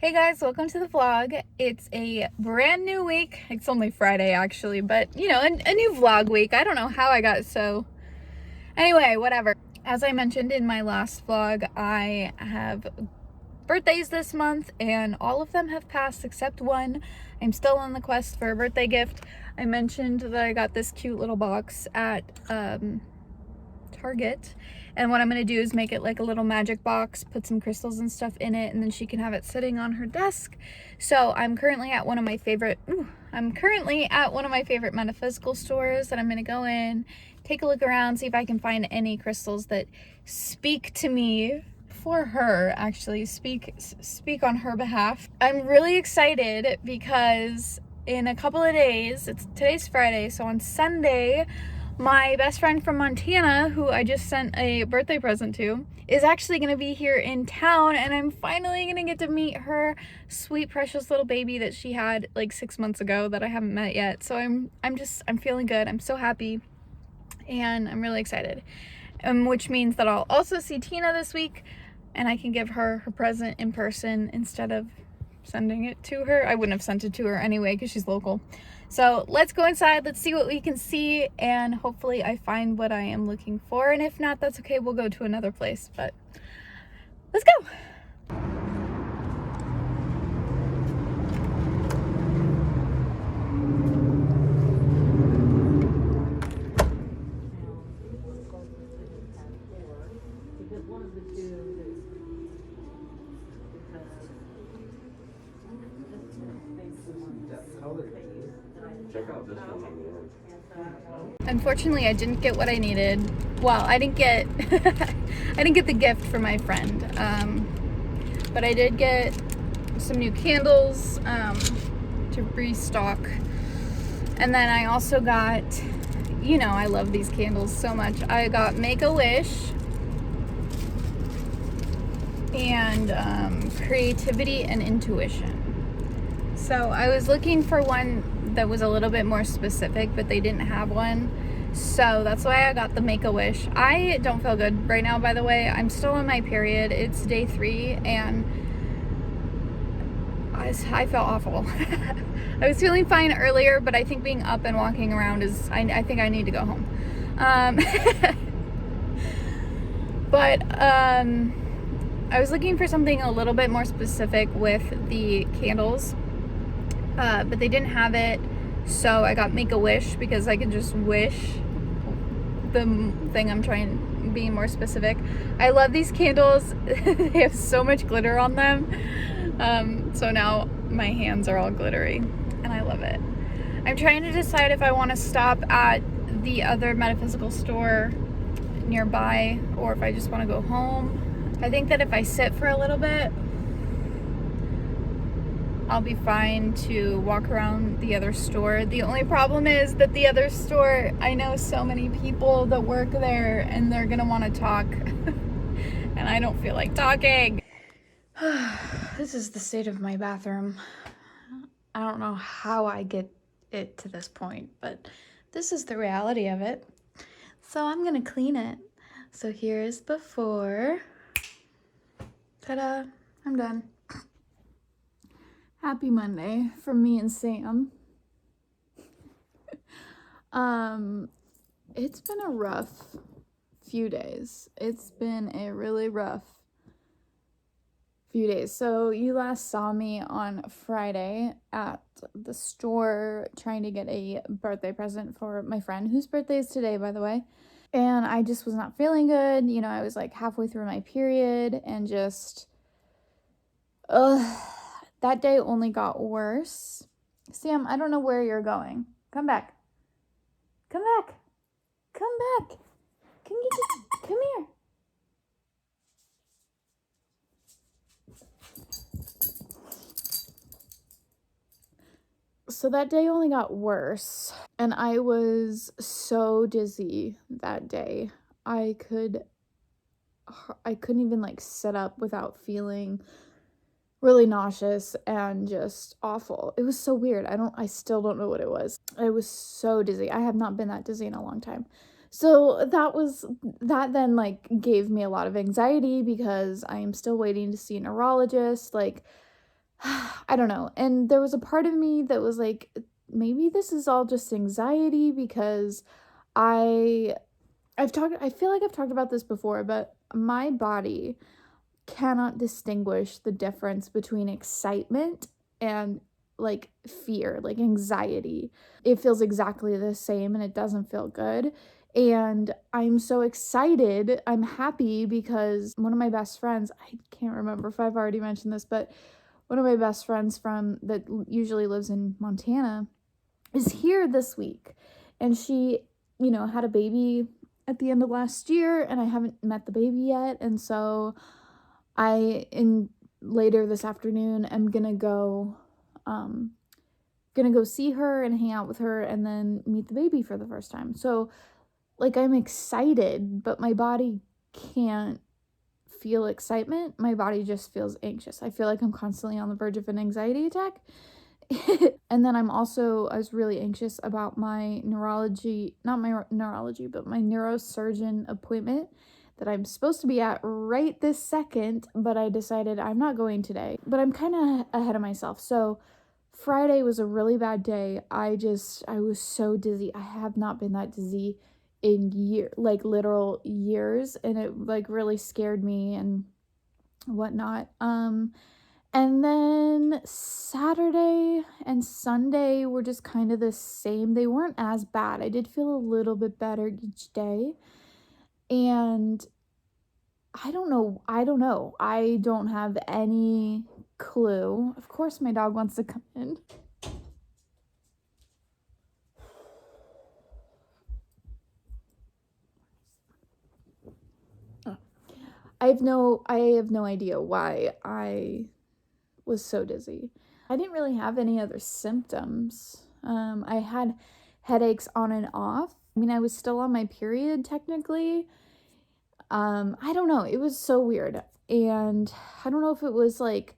Hey guys, welcome to the vlog. It's a brand new week. It's only Friday actually, but you know, a new vlog week. I don't know how I got so. Anyway, whatever. As I mentioned in my last vlog, I have birthdays this month and all of them have passed except one. I'm still on the quest for a birthday gift. I mentioned that I got this cute little box at Target, and what I'm gonna do is make it like a little magic box, put some crystals and stuff in it, and then she can have it sitting on her desk. So I'm currently at one of my favorite metaphysical stores that I'm gonna go in, take a look around, see if I can find any crystals that speak to me for her, actually speak on her behalf. I'm really excited because in a couple of days, today's Friday, so on Sunday, my best friend from Montana, who I just sent a birthday present to, is actually going to be here in town, and I'm finally going to get to meet her sweet, precious little baby that she had like 6 months ago that I haven't met yet. So I'm feeling good. I'm so happy, and I'm really excited. Which means that I'll also see Tina this week, and I can give her her present in person instead of sending it to her. I wouldn't have sent it to her anyway because she's local. So let's go inside, let's see what we can see, and hopefully I find what I am looking for, and if not, that's okay, we'll go to another place, but let's go. Check out this one on the end. Unfortunately, I didn't get what I needed. Well, I didn't get I didn't get the gift for my friend, but I did get some new candles to restock, and then I also got, you know, I love these candles so much. I got Make-A-Wish and Creativity and Intuition. So I was looking for one that was a little bit more specific, but they didn't have one. So that's why I got the Make-A-Wish. I don't feel good right now, by the way. I'm still on my period. It's day 3, and I felt awful. I was feeling fine earlier, but I think being up and walking around is, I think I need to go home. I was looking for something a little bit more specific with the candles, but they didn't have it, so I got Make-A-Wish because I could just wish the thing I'm trying, being more specific. I love these candles. They have so much glitter on them, so now my hands are all glittery and I love it. I'm trying to decide if I want to stop at the other metaphysical store nearby or if I just want to go home. I think that if I sit for a little bit, I'll be fine to walk around the other store. The only problem is that the other store, I know so many people that work there and they're gonna want to talk and I don't feel like talking. This is the state of my bathroom. I don't know how I get it to this point, but this is the reality of it. So I'm gonna clean it. So here's before. Ta-da, I'm done. Happy Monday from me and Sam. It's been a rough few days. It's been a really rough few days. So you last saw me on Friday at the store trying to get a birthday present for my friend, whose birthday is today, by the way. And I just was not feeling good. You know, I was like halfway through my period and just, that day only got worse. Sam, I don't know where you're going. Come back. Come back. Come back. Can you just come here? So that day only got worse, and I was so dizzy that day. I couldn't even like sit up without feeling really nauseous and just awful. It was so weird. I still don't know what it was. I was so dizzy. I have not been that dizzy in a long time. So that then like gave me a lot of anxiety because I am still waiting to see a neurologist. Like, I don't know. And there was a part of me that was like, maybe this is all just anxiety because I I feel like I've talked about this before, but my body cannot distinguish the difference between excitement and like fear, like anxiety. It feels exactly the same and it doesn't feel good. And I'm so excited. I'm happy because one of my best friends, I can't remember if I've already mentioned this, but one of my best friends from that usually lives in Montana is here this week. And she, had a baby at the end of last year and I haven't met the baby yet. And so I in later this afternoon am um gonna go see her and hang out with her and then meet the baby for the first time. So like I'm excited, but my body can't feel excitement. My body just feels anxious. I feel like I'm constantly on the verge of an anxiety attack. And then I was really anxious about my not my neurology, but my neurosurgeon appointment that I'm supposed to be at right this second, but I decided I'm not going today. But I'm kind of ahead of myself. So Friday was a really bad day. I was so dizzy. I have not been that dizzy in like literal years, and it like really scared me and whatnot. And then Saturday and Sunday were just kind of the same. They weren't as bad. I did feel a little bit better each day. And I don't know. I don't have any clue. Of course, my dog wants to come in. I have no idea why I was so dizzy. I didn't really have any other symptoms. I had headaches on and off. I mean, I was still on my period technically. I don't know. It was so weird. And I don't know if it was like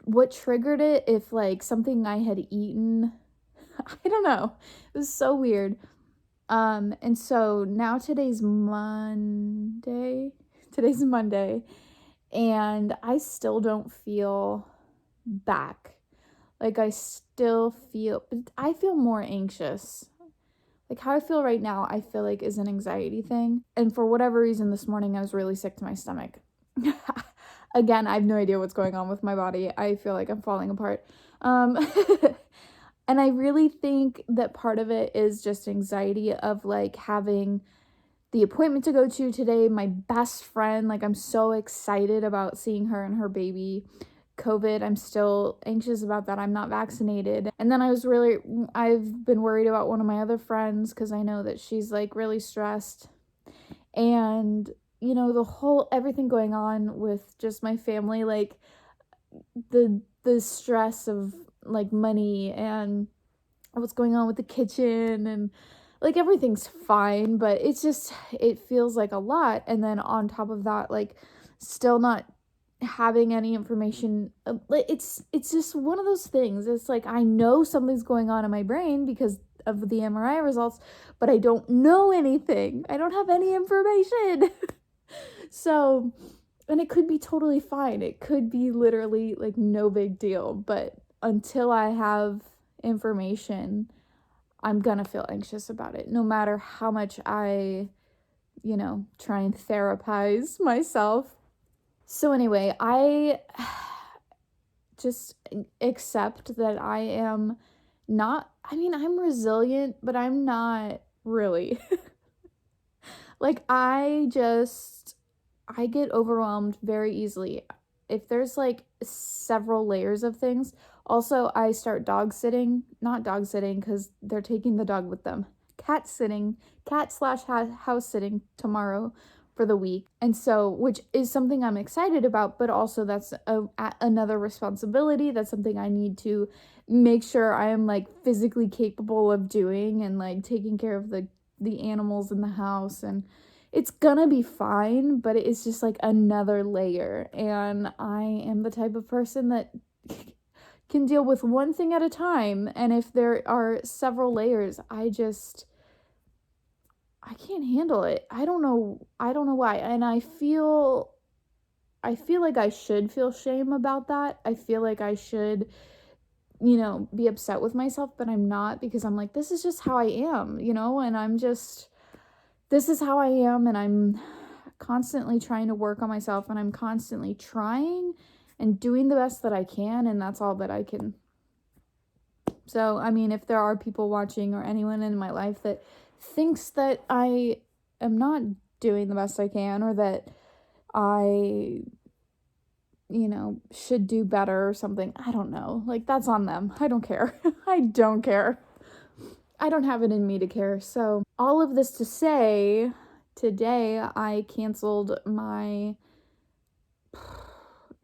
what triggered it, if like something I had eaten. I don't know. It was so weird. And so now today's Monday. Today's Monday. And I still don't feel back. Like I feel more anxious. Like how I feel right now, I feel like is an anxiety thing. And for whatever reason this morning I was really sick to my stomach. Again, I have no idea what's going on with my body. I feel like I'm falling apart. And I really think that part of it is just anxiety of like having the appointment to go to today. My best friend, like I'm so excited about seeing her and her baby. COVID, I'm still anxious about that. I'm not vaccinated. And then I've been worried about one of my other friends because I know that she's like really stressed. And, everything going on with just my family, like the stress of like money and what's going on with the kitchen and like everything's fine, but it feels like a lot. And then on top of that, like still not having any information, it's just one of those things. It's like I know something's going on in my brain because of the MRI results, but I don't know anything. I don't have any information. So, and it could be totally fine. It could be literally like no big deal, but until I have information, I'm gonna feel anxious about it, no matter how much I, try and therapize myself. So, anyway, I just accept that I am not, I mean, I'm resilient, but I'm not really. Like, I get overwhelmed very easily. If there's like several layers of things. Also, I start not dog sitting because they're taking the dog with them. Cat/house sitting tomorrow for the week. And so, which is something I'm excited about, but also that's another responsibility. That's something I need to make sure I am like physically capable of doing and like taking care of the animals in the house, and it's gonna be fine, but it's just like another layer. And I am the type of person that can deal with one thing at a time. And if there are several layers, I can't handle it. I don't know why. And I feel I feel like I should feel shame about that. I feel like I should, you know, be upset with myself, but I'm not, because I'm like, this is just how I am, you know, and this is how I am, and I'm constantly trying to work on myself, and I'm constantly trying and doing the best that I can, and that's all that I can. So, I mean, if there are people watching or anyone in my life that thinks that I am not doing the best I can, or that I, you know, should do better or something, I don't know. Like, that's on them. I don't care. I don't care. I don't have it in me to care. So, all of this to say, today I canceled my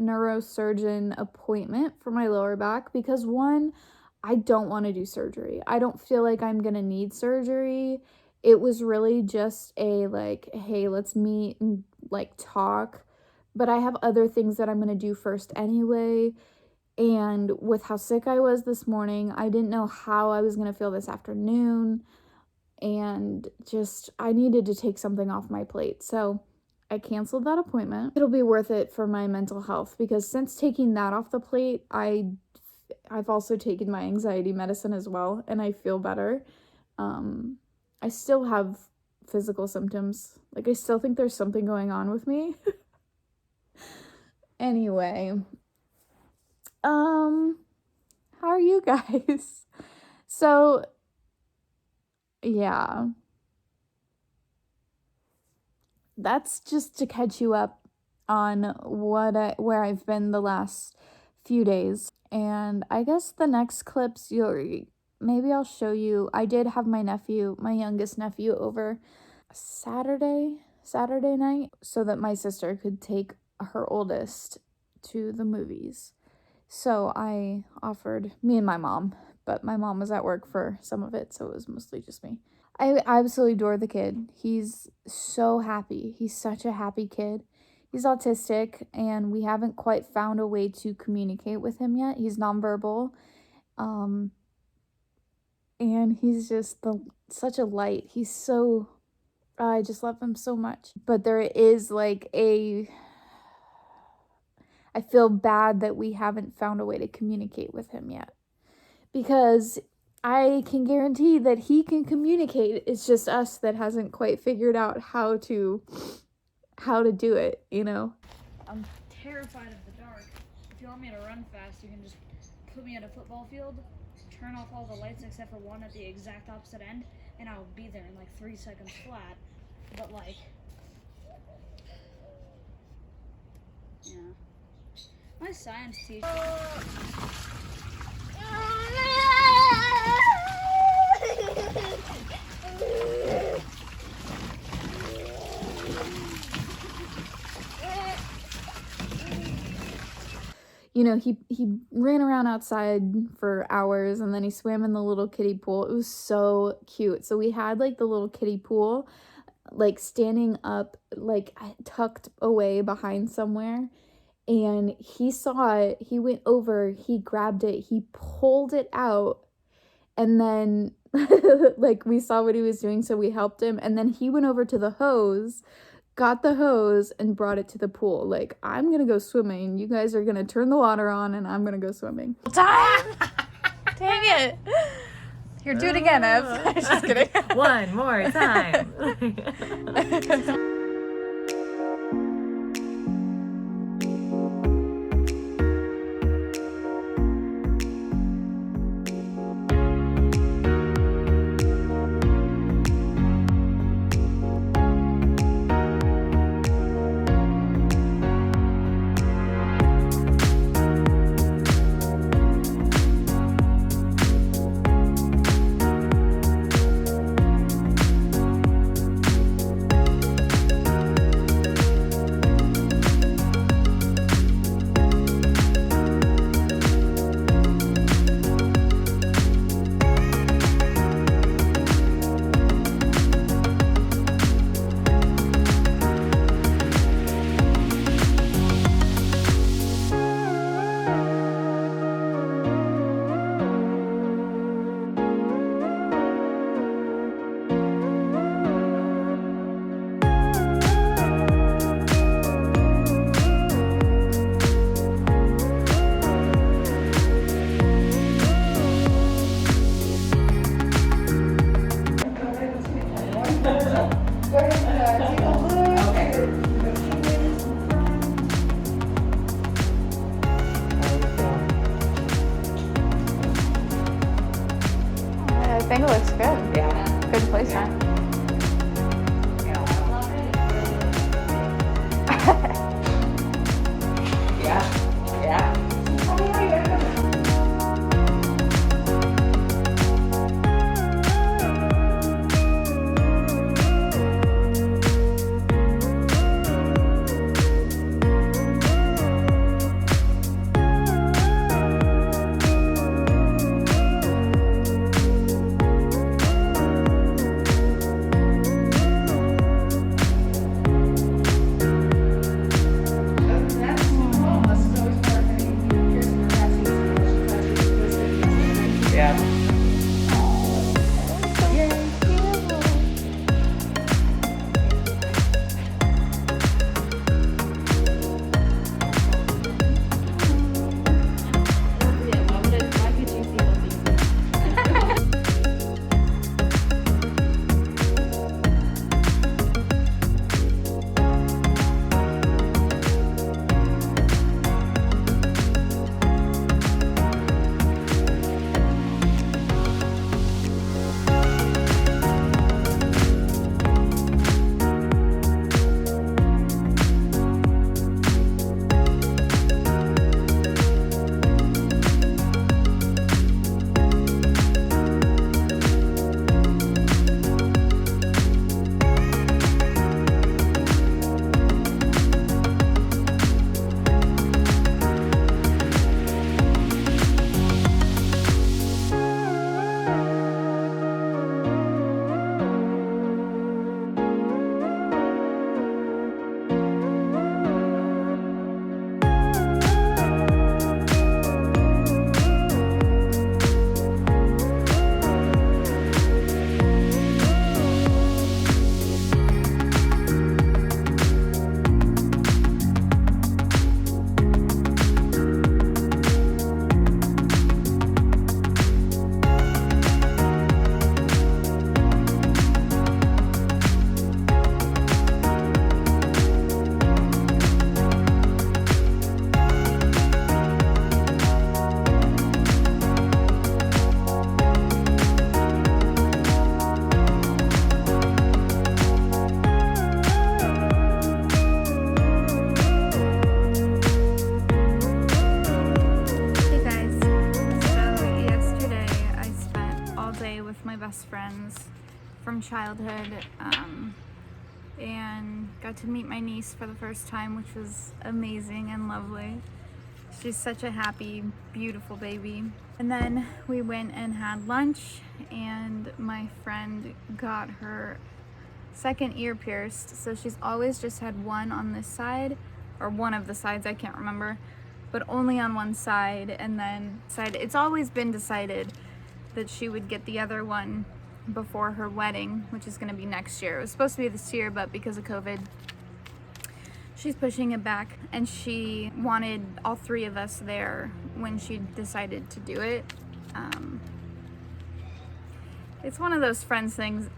neurosurgeon appointment for my lower back because, one, I don't want to do surgery. I don't feel like I'm going to need surgery. It was really just a like, hey, let's meet and like talk. But I have other things that I'm going to do first anyway. And with how sick I was this morning, I didn't know how I was going to feel this afternoon. And just, I needed to take something off my plate. So I canceled that appointment. It'll be worth it for my mental health, because since taking that off the plate, I've also taken my anxiety medicine as well, and I feel better. I still have physical symptoms. Like, I still think there's something going on with me. Anyway, how are you guys? So, yeah. That's just to catch you up on where I've been the last few days. And I guess the next clips maybe I'll show you. I did have my youngest nephew over Saturday night, so that my sister could take her oldest to the movies. So I offered me and my mom, but my mom was at work for some of it, so it was mostly just me. I absolutely adore the kid. He's so happy. He's such a happy kid. He's autistic, and we haven't quite found a way to communicate with him yet. He's nonverbal. And he's just such a light. He's so, I just love him so much. But there is like I feel bad that we haven't found a way to communicate with him yet. Because I can guarantee that he can communicate. It's just us that hasn't quite figured out how to do it, you know? I'm terrified of the dark. If you want me to run fast, you can just put me at a football field, turn off all the lights except for one at the exact opposite end, and I'll be there in like 3 seconds flat. But like, yeah. My science teacher. You know, he ran around outside for hours, and then he swam in the little kiddie pool. It was so cute. So we had like the little kiddie pool like standing up, like tucked away behind somewhere, and he saw it. He went over, he grabbed it, he pulled it out, and then like we saw what he was doing, so we helped him, and then he went over to the hose, got the hose, and brought it to the pool. Like, I'm gonna go swimming. You guys are gonna turn the water on, and I'm gonna go swimming. Dang it! Here, do it again, Ev. Just kidding. One more time. think it looks good. Yeah. Good placement. Yeah. Yeah. Yeah. Hey guys, so yesterday I spent all day with my best friends from childhood and got to meet my niece for the first time, which was amazing and lovely. She's such a happy, beautiful baby. And then we went and had lunch, and my friend got her second ear pierced. So she's always just had one on this side, or one of the sides, I can't remember, but only on one side. And then it's always been decided that she would get the other one before her wedding, which is going to be next year. It was supposed to be this year, but because of COVID, she's pushing it back, and she wanted all three of us there when she decided to do it. It's one of those friend things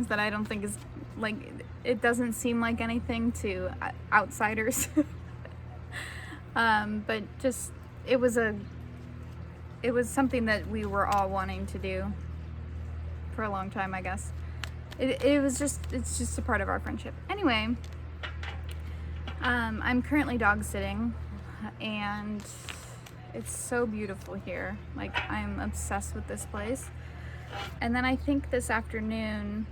that I don't think is like, it doesn't seem like anything to outsiders. But just, it was something that we were all wanting to do for a long time, I guess. It's just a part of our friendship. Anyway, I'm currently dog sitting, and it's so beautiful here. Like, I'm obsessed with this place. And then I think this afternoon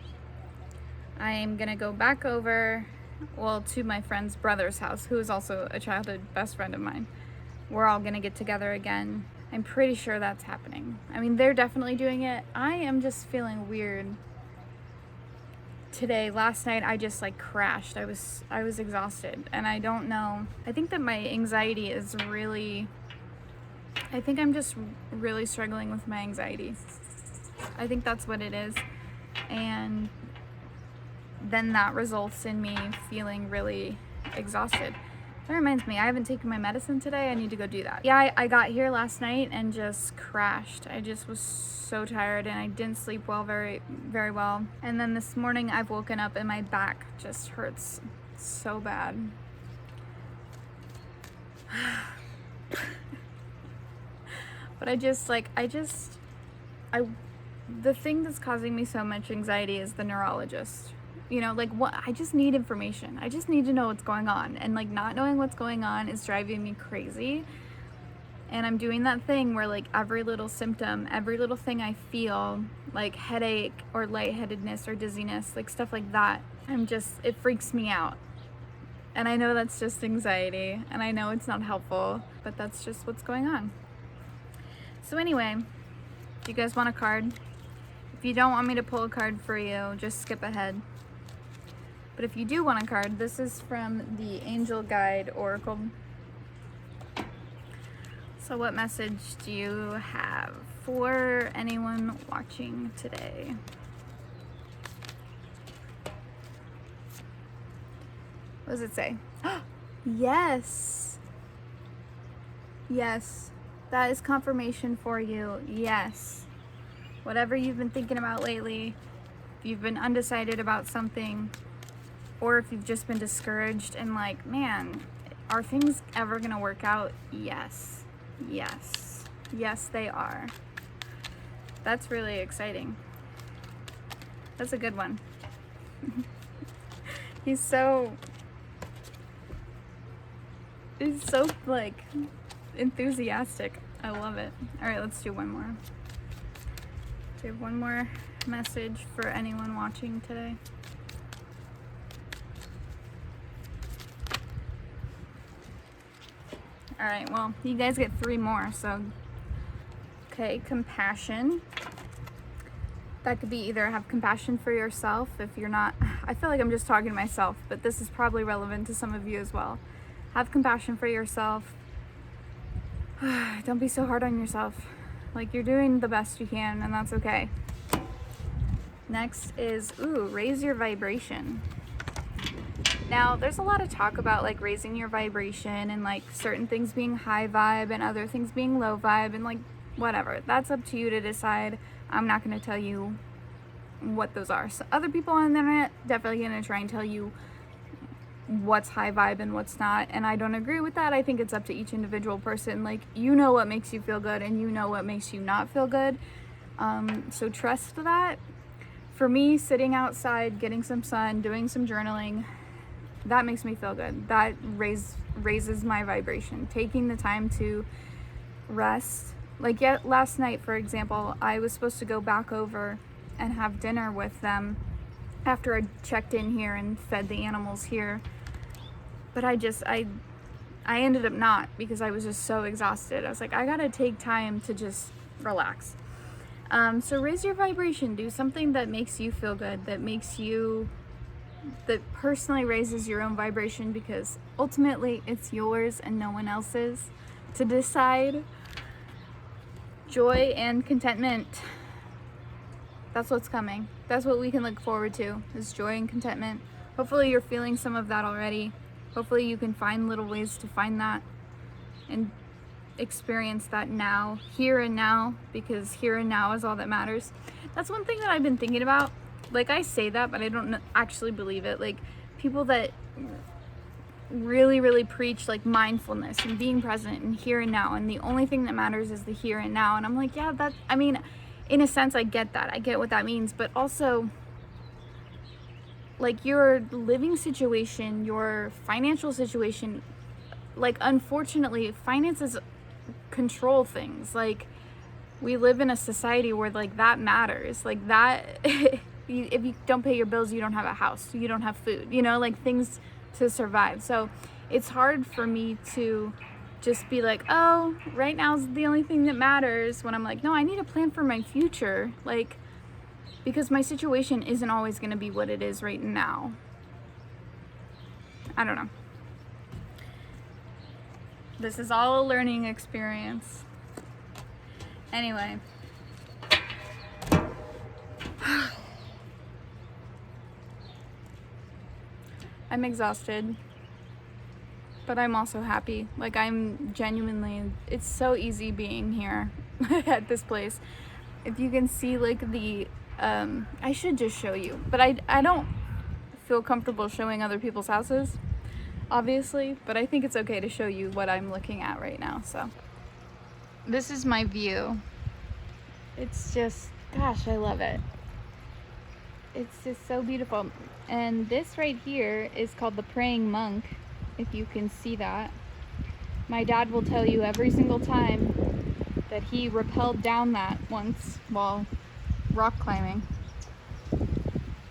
I'm gonna go back over, well, to my friend's brother's house, who is also a childhood best friend of mine. We're all gonna get together again. I'm pretty sure that's happening. I mean, they're definitely doing it. I am just feeling weird today. Last night I just like crashed. I was exhausted, and I don't know. I think that my anxiety is really, I think I'm just really struggling with my anxiety. I think that's what it is. And then that results in me feeling really exhausted. That reminds me, I haven't taken my medicine today. I need to go do that. Yeah, I got here last night and just crashed. I just was so tired, and I didn't sleep well, very well. And then this morning I've woken up and my back just hurts so bad. But I the thing that's causing me so much anxiety is the neurologist. You know, like, what, I just need information. I just need to know what's going on. And like, not knowing what's going on is driving me crazy. And I'm doing that thing where like every little symptom, every little thing I feel, like headache or lightheadedness or dizziness, like stuff like that, it freaks me out. And I know that's just anxiety, and I know it's not helpful, but that's just what's going on. So anyway, do you guys want a card? If you don't want me to pull a card for you, just skip ahead. But if you do want a card, this is from the Angel Guide Oracle. So what message do you have for anyone watching today? What does it say? Yes. Yes. That is confirmation for you. Yes. Whatever you've been thinking about lately, if you've been undecided about something, or if you've just been discouraged and like, man, are things ever gonna work out? Yes. Yes. Yes, they are. That's really exciting. That's a good one. He's so like enthusiastic. I love it. All right, let's do one more. Do we have one more message for anyone watching today? All right, well, you guys get 3 more, so. Okay, compassion. That could be either have compassion for yourself if you're not, I feel like I'm just talking to myself, but this is probably relevant to some of you as well. Have compassion for yourself. Don't be so hard on yourself. Like, you're doing the best you can, and that's okay. Next is, raise your vibration. Now, there's a lot of talk about like raising your vibration and like certain things being high vibe and other things being low vibe and like whatever. That's up to you to decide. I'm not going to tell you what those are. So other people on the internet definitely going to try and tell you what's high vibe and what's not, and I don't agree with that. I think it's up to each individual person. Like, you know what makes you feel good and you know what makes you not feel good. So trust that. For me, sitting outside, getting some sun, doing some journaling, that makes me feel good. That raises my vibration. Taking the time to rest. Like, last night, for example, I was supposed to go back over and have dinner with them after I checked in here and fed the animals here. But I ended up not, because I was just so exhausted. I was like, I gotta take time to just relax. So raise your vibration. Do something that makes you feel good, that personally raises your own vibration, because ultimately it's yours and no one else's to decide. Joy and contentment. That's what's coming. That's what we can look forward to, is joy and contentment. Hopefully you're feeling some of that already. Hopefully you can find little ways to find that and experience that now, here and now, because here and now is all that matters. That's one thing that I've been thinking about. Like, I say that, but I don't actually believe it. Like, people that really, really preach like mindfulness and being present and here and now, and the only thing that matters is the here and now. And I'm like, yeah, I mean, in a sense, I get that. I get what that means, but also, like, your living situation, your financial situation, like, unfortunately, finances control things. Like, we live in a society where, like, that matters. Like, that, if you don't pay your bills, you don't have a house, you don't have food, you know, like, things to survive. So it's hard for me to just be like, oh, right now is the only thing that matters, when I'm like, no, I need a plan for my future. Like, because my situation isn't always going to be what it is right now. I don't know. This is all a learning experience. Anyway. I'm exhausted, but I'm also happy. Like, I'm genuinely, it's so easy being here at this place. If you can see, like, I should just show you, but I don't feel comfortable showing other people's houses, obviously, but I think it's okay to show you what I'm looking at right now. So this is my view. It's just Gosh, I love it. It's just so beautiful. And this right here is called the praying monk, if you can see that. My dad will tell you every single time that he rappelled down that once while rock climbing.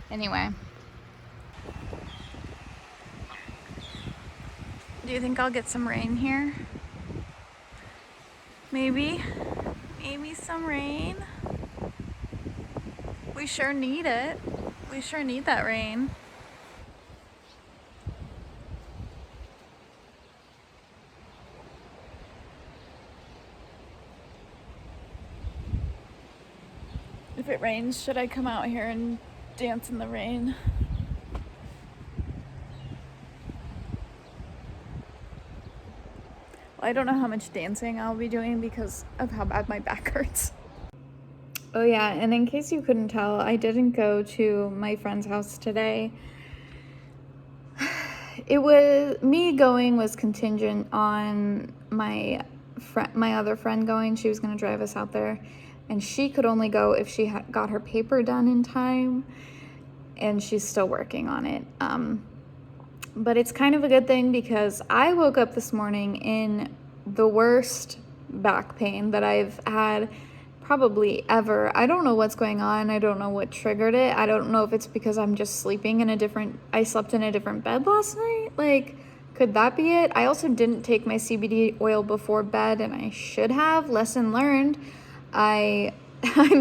Anyway. Do you think I'll get some rain here? Maybe some rain. We sure need it. We sure need that rain. If it rains, should I come out here and dance in the rain? Well, I don't know how much dancing I'll be doing because of how bad my back hurts. Oh yeah, and in case you couldn't tell, I didn't go to my friend's house today. Me going was contingent on my other friend going. She was gonna drive us out there, and she could only go if she got her paper done in time, and she's still working on it. But it's kind of a good thing because I woke up this morning in the worst back pain that I've had probably ever. I don't know what's going on. I don't know what triggered it. I don't know if it's because I'm just sleeping in I slept in a different bed last night. Like, could that be it? I also didn't take my CBD oil before bed, and I should have. Lesson learned. I'm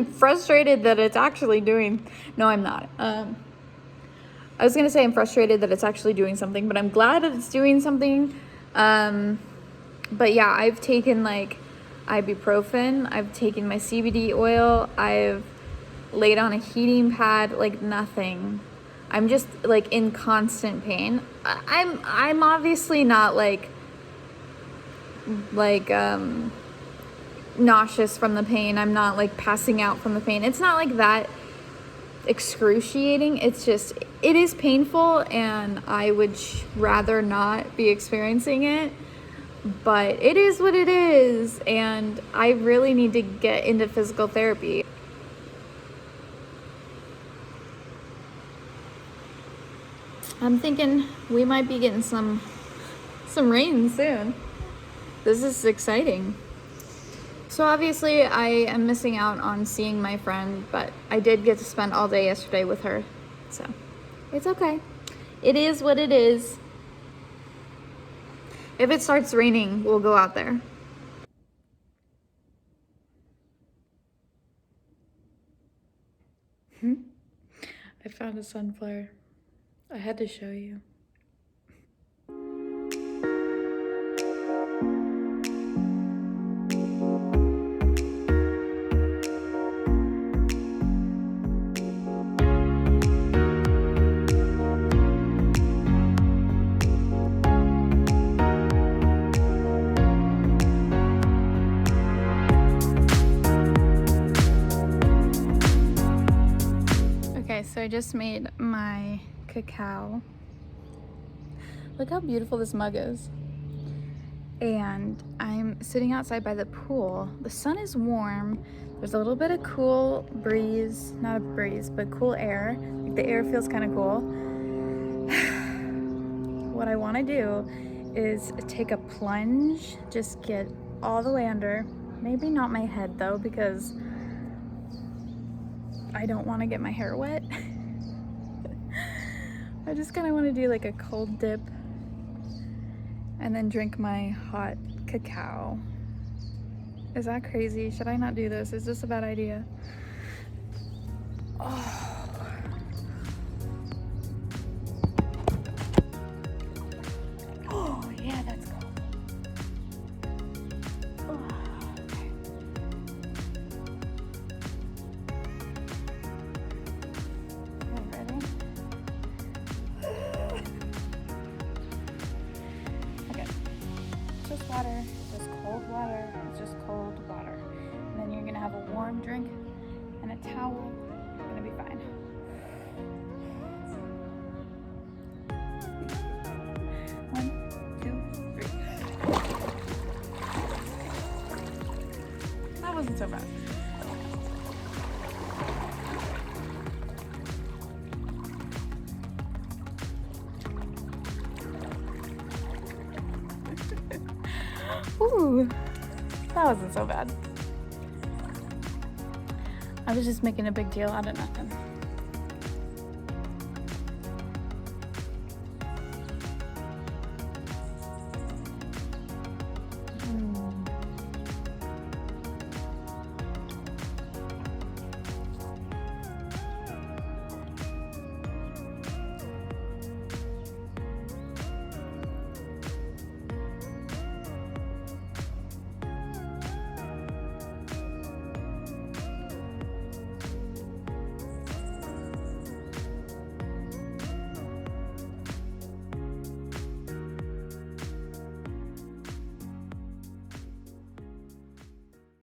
frustrated that it's actually doing, no, I'm not. I was gonna say I'm frustrated that it's actually doing something, but I'm glad that it's doing something. But yeah, I've taken like ibuprofen, I've taken my CBD oil, I've laid on a heating pad, like nothing. I'm just like in constant pain. I'm obviously not like nauseous from the pain. I'm not like passing out from the pain. It's not like that excruciating. It's just, it is painful, and I would rather not be experiencing it. But it is what it is, and I really need to get into physical therapy. I'm thinking we might be getting some rain soon. This is exciting. So obviously I am missing out on seeing my friend, but I did get to spend all day yesterday with her. So it's okay. It is what it is. If it starts raining, we'll go out there. I found a sunflower. I had to show you. So I just made my cacao. Look how beautiful this mug is. And I'm sitting outside by the pool. The sun is warm. There's a little bit of cool breeze, not a breeze, but cool air. Like the air feels kind of cool. What I want to do is take a plunge, just get all the way under. Maybe not my head though, because I don't want to get my hair wet. I just kind of want to do like a cold dip and then drink my hot cacao. Is that crazy? Should I not do this? Is this a bad idea? Oh. Oh, yeah, that's cool. Water, just cold water, it's just cold water. And then you're gonna have a warm drink and a towel. You're gonna be fine. One, two, three. That wasn't so bad. That wasn't so bad. I was just making a big deal out of nothing.